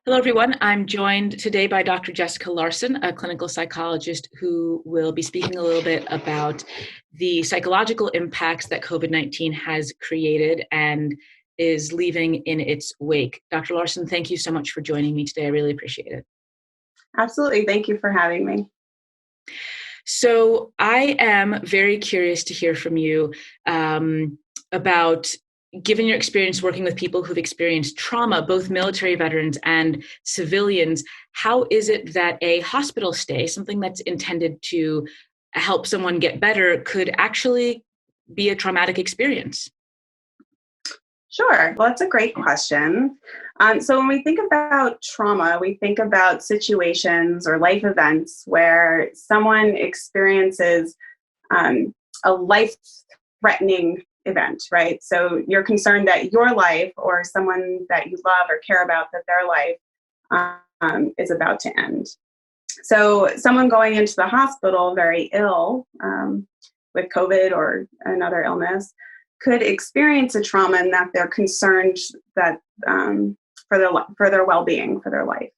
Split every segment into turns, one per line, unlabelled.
Hello, everyone. I'm joined today by Dr. Jessica Larsen, a clinical psychologist who will be speaking a little bit about the psychological impacts that COVID-19 has created and is leaving in its wake. Dr. Larsen, thank you so much for joining me today. I really appreciate it.
Absolutely. Thank you for having me.
So I am very curious to hear from you about, given your experience working with people who've experienced trauma, both military veterans and civilians, how is it that a hospital stay, something that's intended to help someone get better, could actually be a traumatic experience?
Sure. Well, that's a great question. So when we think about trauma, we think about situations or life events where someone experiences a life-threatening event, right? So you're concerned that your life or someone that you love or care about, that their life is about to end. So someone going into the hospital very ill with COVID or another illness could experience a trauma in that they're concerned that for their well-being, for their life.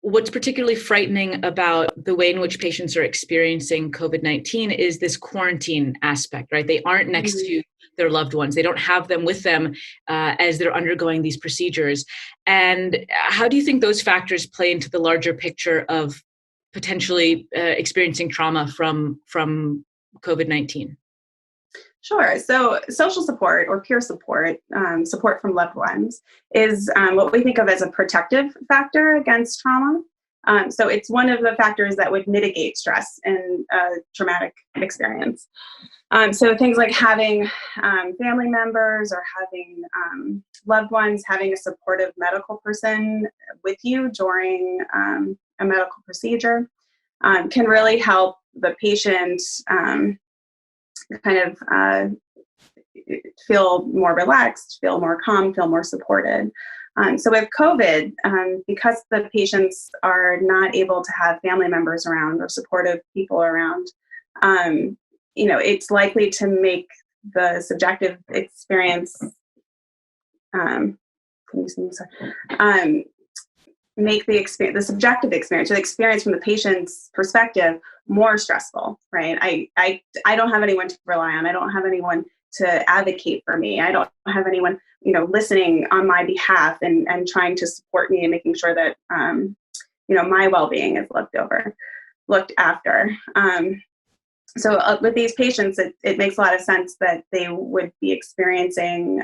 What's particularly frightening about the way in which patients are experiencing COVID-19 is this quarantine aspect, right? They aren't next to their loved ones. They don't have them with them as they're undergoing these procedures. And how do you think those factors play into the larger picture of potentially experiencing trauma from COVID-19?
Sure. So social support or peer support, support from loved ones, is what we think of as a protective factor against trauma. So it's one of the factors that would mitigate stress in a traumatic experience. So things like having family members or having loved ones, having a supportive medical person with you during a medical procedure can really help the patient feel more relaxed, feel more calm, feel more supported. So with COVID, because the patients are not able to have family members around or supportive people around, it's likely to make the subjective experience, make the subjective experience, or the experience from the patient's perspective, more stressful, right? I don't have anyone to rely on. I don't have anyone to advocate for me. I don't have anyone, listening on my behalf and trying to support me and making sure that, my well-being is looked after. So with these patients, it makes a lot of sense that they would be experiencing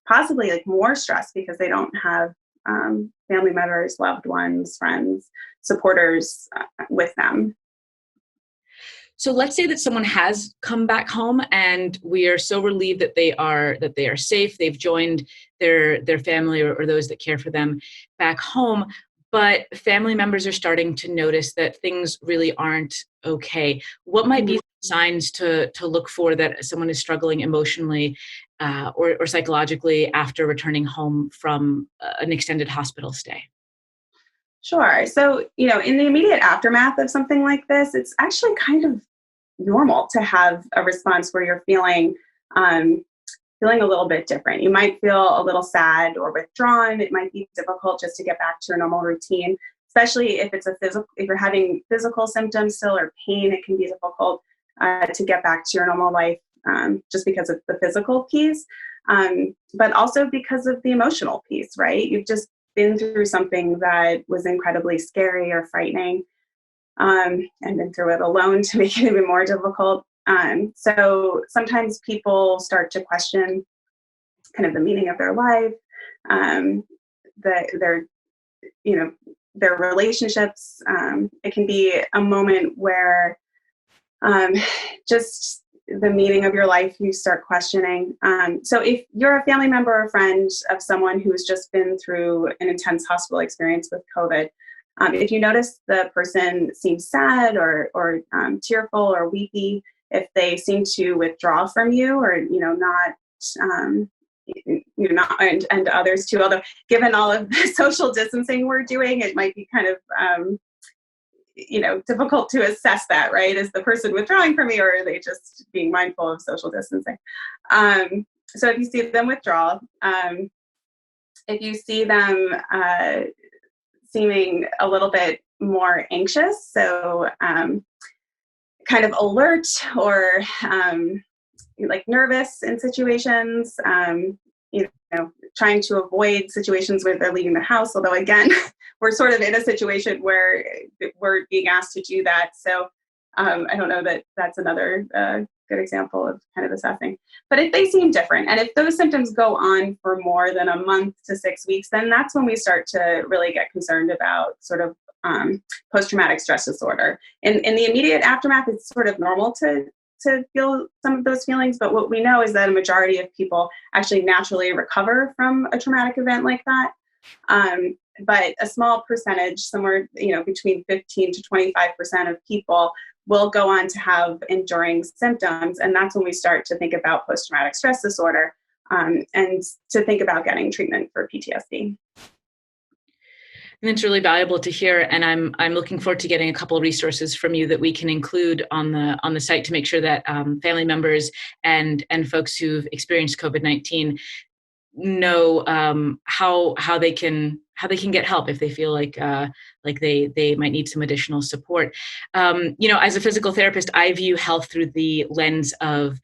possibly like more stress because they don't have family members, loved ones, friends, supporters with them.
So let's say that someone has come back home and we are so relieved that they are safe. They've joined their family or those that care for them back home, but family members are starting to notice that things really aren't okay. What might be signs to look for that someone is struggling emotionally or psychologically after returning home from an extended hospital stay?
Sure. So, in the immediate aftermath of something like this, it's actually kind of normal to have a response where you're feeling a little bit different. You might feel a little sad or withdrawn. It might be difficult just to get back to your normal routine, especially if if you're having physical symptoms still or pain. It can be difficult to get back to your normal life just because of the physical piece, but also because of the emotional piece, right? You've just been through something that was incredibly scary or frightening, and been through it alone to make it even more difficult. So sometimes people start to question kind of the meaning of their life, their relationships. It can be a moment where just the meaning of your life, you start questioning. So if you're a family member or friend of someone who's just been through an intense hospital experience with COVID, if you notice the person seems sad or tearful or weepy, if they seem to withdraw from you or, and others too, although given all of the social distancing we're doing, it might be kind of, difficult to assess that, right? Is the person withdrawing from me or are they just being mindful of social distancing? So if you see them withdraw, if you see them seeming a little bit more anxious. So kind of alert or like nervous in situations, you know, trying to avoid situations where they're leaving the house. Although again, we're sort of in a situation where we're being asked to do that. So I don't know that that's another good example of kind of assessing. But if they seem different, and if those symptoms go on for more than a month to 6 weeks, then that's when we start to really get concerned about sort of post-traumatic stress disorder. In the immediate aftermath, it's sort of normal to feel some of those feelings, but what we know is that a majority of people actually naturally recover from a traumatic event like that. But a small percentage, somewhere between 15 to 25% of people will go on to have enduring symptoms, and that's when we start to think about post-traumatic stress disorder and to think about getting treatment for PTSD.
And it's really valuable to hear, and I'm looking forward to getting a couple of resources from you that we can include on the site to make sure that family members and folks who've experienced COVID-19 know how they can get help if they feel like they might need some additional support. As a physical therapist, I view health through the lens of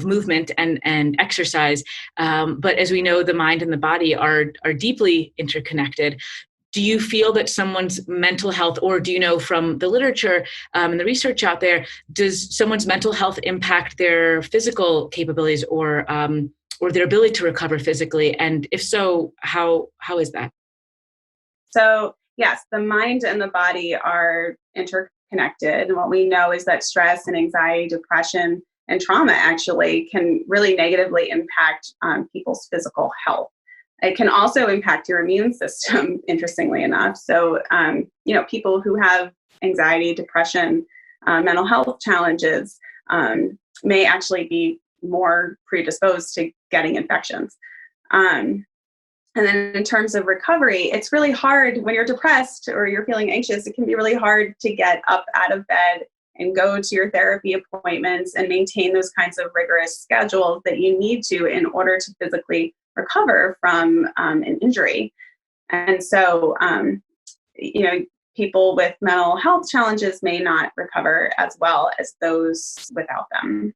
movement and exercise. But as we know, the mind and the body are deeply interconnected. Do you feel that someone's mental health, or do you know from the literature and the research out there, does someone's mental health impact their physical capabilities or their ability to recover physically? And if so, how is that?
So yes, the mind and the body are interconnected. And what we know is that stress and anxiety, depression, and trauma actually can really negatively impact people's physical health. It can also impact your immune system, interestingly enough. So, people who have anxiety, depression, mental health challenges may actually be more predisposed to getting infections. And then in terms of recovery, it's really hard when you're depressed or you're feeling anxious. It can be really hard to get up out of bed and go to your therapy appointments and maintain those kinds of rigorous schedules that you need to in order to physically recover from an injury. And so, people with mental health challenges may not recover as well as those without them.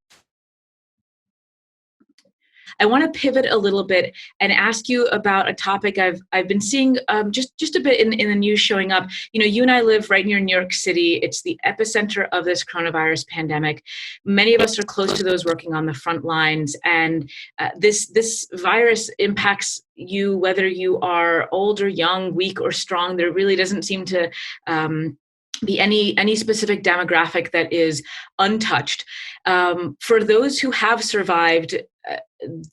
I want to pivot a little bit and ask you about a topic I've been seeing just a bit in the news showing up. You and I live right near New York City. It's the epicenter of this coronavirus pandemic. Many of us are close to those working on the front lines, and this virus impacts you whether you are old or young, weak or strong. There really doesn't seem to be any specific demographic that is untouched. For those who have survived,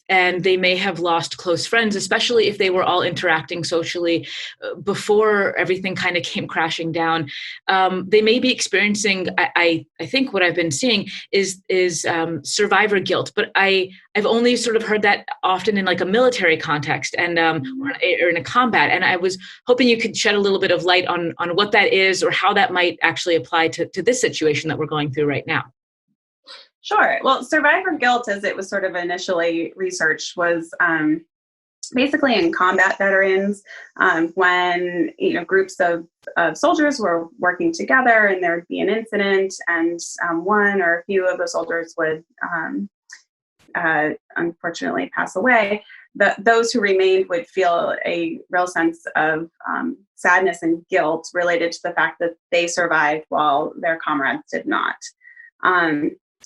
and they may have lost close friends, especially if they were all interacting socially before everything kind of came crashing down. They may be experiencing, I think what I've been seeing is survivor guilt, but I've only sort of heard that often in like a military context and or in a combat. And I was hoping you could shed a little bit of light on what that is or how that might actually apply to this situation that we're going through right now.
Sure. Well, survivor guilt, as it was sort of initially researched, was basically in combat veterans when groups of soldiers were working together and there would be an incident and one or a few of the soldiers would unfortunately pass away. Those who remained would feel a real sense of sadness and guilt related to the fact that they survived while their comrades did not.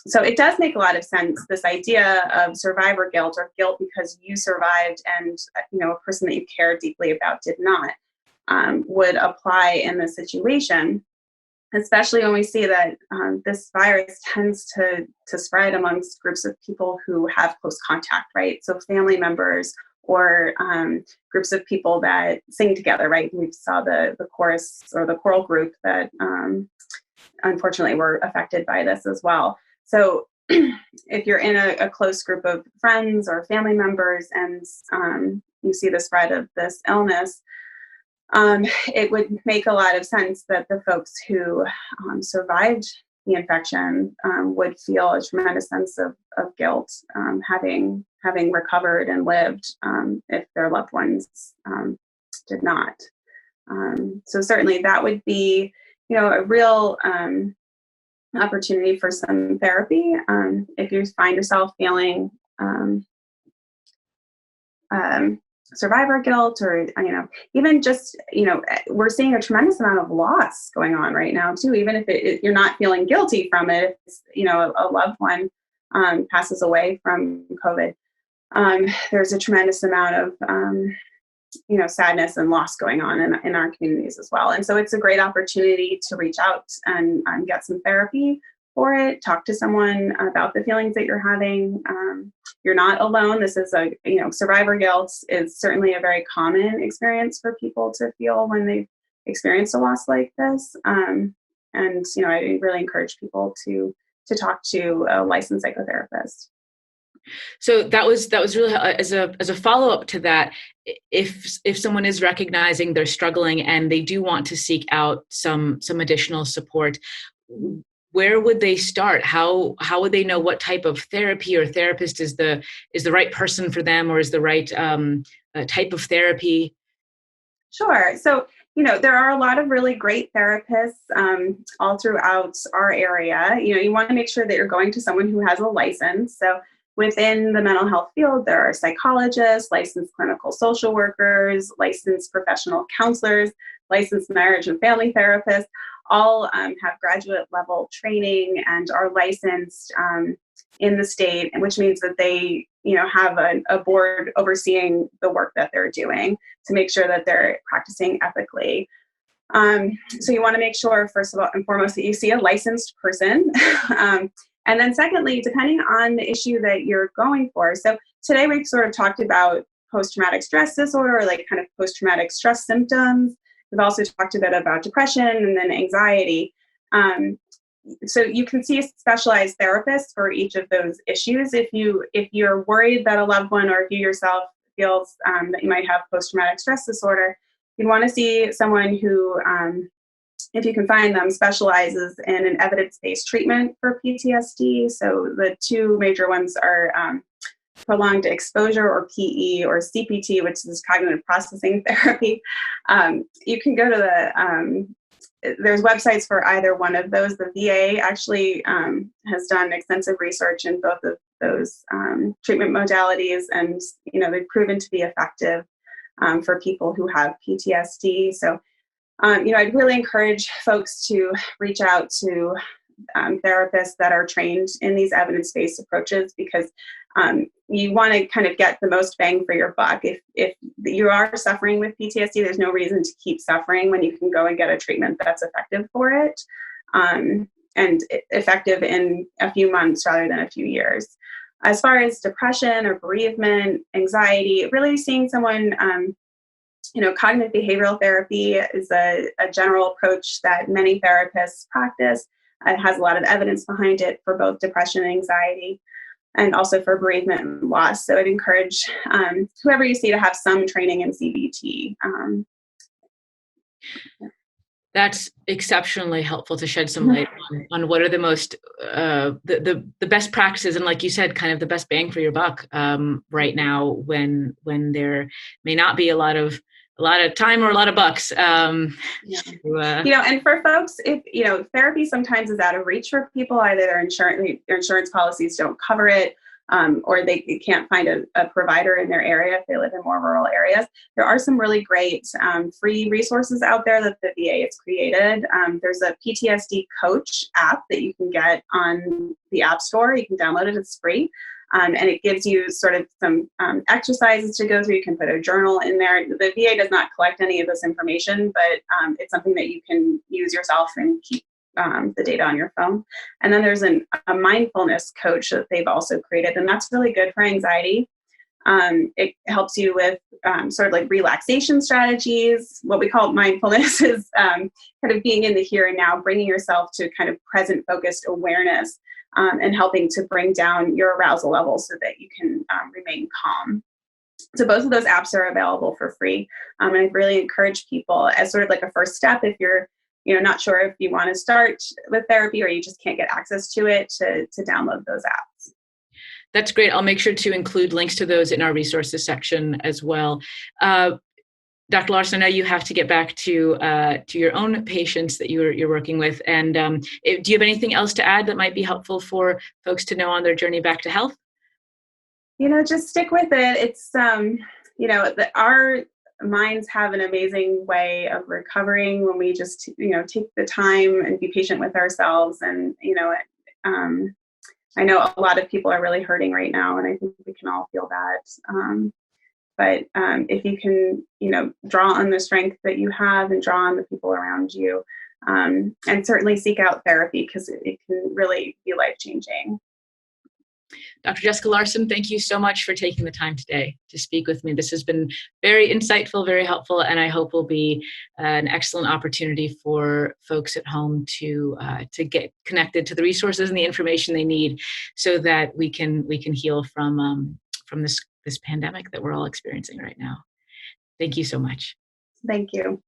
So it does make a lot of sense, this idea of survivor guilt or guilt because you survived and a person that you care deeply about did not, would apply in this situation, especially when we see that this virus tends to spread amongst groups of people who have close contact, right? So family members or groups of people that sing together, right? We saw the chorus or the choral group that unfortunately were affected by this as well. So if you're in a close group of friends or family members and you see the spread of this illness, it would make a lot of sense that the folks who survived the infection would feel a tremendous sense of guilt, having recovered and lived if their loved ones did not. So certainly that would be, a real opportunity for some therapy. If you find yourself feeling um, survivor guilt, or even just we're seeing a tremendous amount of loss going on right now too. Even if you're not feeling guilty from it, if it's, a loved one passes away from COVID, there's a tremendous amount of sadness and loss going on in our communities as well. And so it's a great opportunity to reach out and get some therapy for it, talk to someone about the feelings that you're having. You're not alone. This is survivor guilt is certainly a very common experience for people to feel when they've experienced a loss like this. And I really encourage people to talk to a licensed psychotherapist.
So that was really, as a follow-up to that, if someone is recognizing they're struggling and they do want to seek out some additional support, where would they start? How would they know what type of therapy or therapist is the right person for them, or is the right type of therapy?
Sure. So, there are a lot of really great therapists all throughout our area. You want to make sure that you're going to someone who has a license. So within the mental health field, there are psychologists, licensed clinical social workers, licensed professional counselors, licensed marriage and family therapists, all have graduate level training and are licensed in the state, which means that they have a board overseeing the work that they're doing to make sure that they're practicing ethically. So you want to make sure, first of all and foremost, that you see a licensed person. And then secondly, depending on the issue that you're going for. So today we've sort of talked about post-traumatic stress disorder, or like kind of post-traumatic stress symptoms. We've also talked a bit about depression and then anxiety. So you can see a specialized therapist for each of those issues. If you're worried that a loved one or if you yourself feels that you might have post-traumatic stress disorder, you'd want to see someone who, if you can find them, specializes in an evidence-based treatment for PTSD. So the two major ones are prolonged exposure, or PE, or CPT, which is cognitive processing therapy. You can go to there's websites for either one of those. The VA actually has done extensive research in both of those treatment modalities, and they've proven to be effective for people who have PTSD. So I'd really encourage folks to reach out to therapists that are trained in these evidence-based approaches, because you want to kind of get the most bang for your buck. If you are suffering with PTSD, there's no reason to keep suffering when you can go and get a treatment that's effective for it, and effective in a few months rather than a few years. As far as depression or bereavement, anxiety, really seeing someone, cognitive behavioral therapy is a general approach that many therapists practice. It has a lot of evidence behind it for both depression and anxiety, and also for bereavement and loss. So I'd encourage whoever you see to have some training in CBT.
That's exceptionally helpful to shed some light on what are the most the best practices, and like you said, kind of the best bang for your buck right now when there may not be a lot of time or a lot of bucks. And
for folks, if therapy sometimes is out of reach for people, either their insurance policies don't cover it, or they can't find a provider in their area if they live in more rural areas. There are some really great free resources out there that the VA has created. There's a PTSD coach app that you can get on the App Store. You can download it, it's free. And it gives you sort of some exercises to go through. You can put a journal in there. The VA does not collect any of this information, but it's something that you can use yourself and keep the data on your phone. And then there's a mindfulness coach that they've also created, and that's really good for anxiety. It helps you with sort of like relaxation strategies. What we call mindfulness is kind of being in the here and now, bringing yourself to kind of present focused awareness, and helping to bring down your arousal levels so that you can remain calm. So both of those apps are available for free. And I really encourage people, as sort of like a first step, if you're not sure if you want to start with therapy or you just can't get access to it, to download those apps.
That's great. I'll make sure to include links to those in our resources section as well. Dr. Larsen, I know you have to get back to your own patients that you're working with. And do you have anything else to add that might be helpful for folks to know on their journey back to health?
Just stick with it. It's our minds have an amazing way of recovering when we just take the time and be patient with ourselves. And um, I know a lot of people are really hurting right now, and I think we can all feel that. But if you can, draw on the strength that you have and draw on the people around you, and certainly seek out therapy because it can really be life-changing.
Dr. Jessica Larsen, thank you so much for taking the time today to speak with me. This has been very insightful, very helpful, and I hope will be an excellent opportunity for folks at home to get connected to the resources and the information they need, so that we can heal from this pandemic that we're all experiencing right now. Thank you so much.
Thank you.